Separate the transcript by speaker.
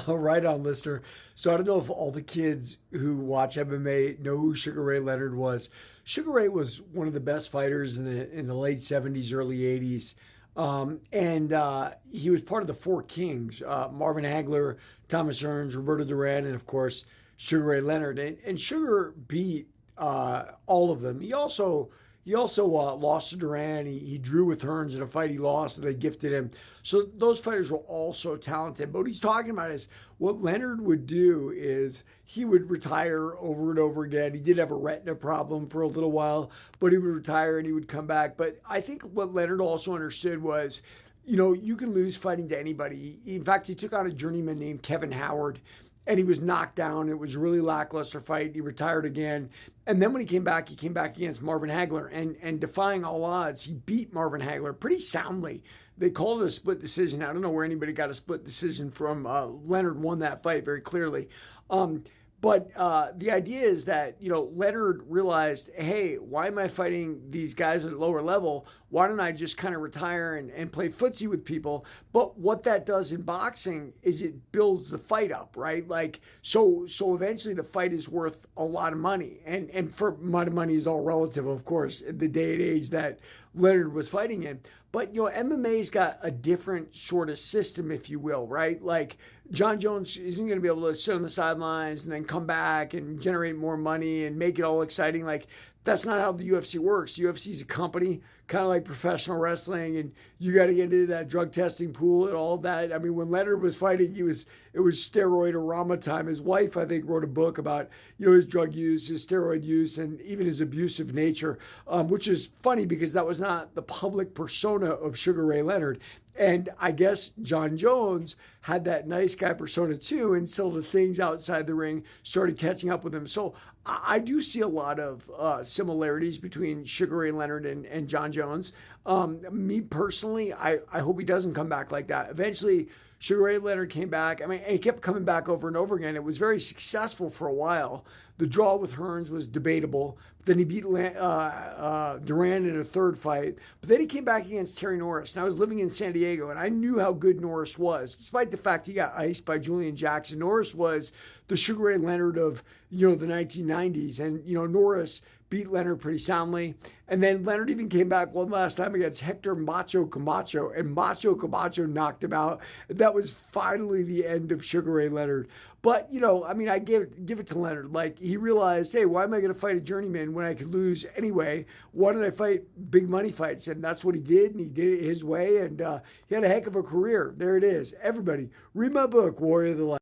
Speaker 1: Right on, listener. So I don't know if all the kids who watch MMA know who Sugar Ray Leonard was. Sugar Ray was one of the best fighters in the late '70s, early '80s, and he was part of the Four Kings: Marvin Hagler, Thomas Hearns, Roberto Duran, and of course Sugar Ray Leonard. And Sugar beat all of them. He also lost to Duran. He drew with Hearns in a fight he lost, and they gifted him. So those fighters were all so talented. But what he's talking about is what Leonard would do is he would retire over and over again. He did have a retina problem for a little while, but he would retire and he would come back. But I think what Leonard also understood was, you can lose fighting to anybody. In fact, he took on a journeyman named Kevin Howard, and he was knocked down. It was a really lackluster fight. He retired again. And then when he came back against Marvin Hagler. And defying all odds, he beat Marvin Hagler pretty soundly. They called it a split decision. I don't know where anybody got a split decision from. Leonard won that fight very clearly. But the idea is that, Leonard realized, hey, why am I fighting these guys at a lower level? Why don't I just kind of retire and play footsie with people? But what that does in boxing is it builds the fight up, right? Like, so eventually the fight is worth a lot of money. And for money is all relative, of course, in the day and age that Leonard was fighting in. But, MMA's got a different sort of system, if you will, right? Like, John Jones isn't going to be able to sit on the sidelines and then come back and generate more money and make it all exciting. Like, that's not how the UFC works. The UFC is a company, kind of like professional wrestling, and you got to get into that drug testing pool and all of that. I mean, when Leonard was fighting, it was steroid-orama time. His wife, I think, wrote a book about his drug use, his steroid use, and even his abusive nature, which is funny because that was not the public persona of Sugar Ray Leonard. And I guess John Jones had that nice guy persona too until the things outside the ring started catching up with him. So I do see a lot of similarities between Sugar Ray Leonard and John Jones. Me personally, I hope he doesn't come back like that. Eventually, Sugar Ray Leonard came back. I mean, and he kept coming back over and over again. It was very successful for a while. The draw with Hearns was debatable. But then he beat Duran in a third fight. But then he came back against Terry Norris. And I was living in San Diego, and I knew how good Norris was. Despite the fact he got iced by Julian Jackson, Norris was the Sugar Ray Leonard of, the 1990s. And, Norris beat Leonard pretty soundly. And then Leonard even came back one last time against Hector Macho Camacho, and Macho Camacho knocked him out. That was finally the end of Sugar Ray Leonard. But, I give it to Leonard. Like, he realized, hey, why am I going to fight a journeyman when I could lose anyway? Why did I fight big money fights? And that's what he did, and he did it his way, and he had a heck of a career. There it is. Everybody, read my book, Warrior of the Light.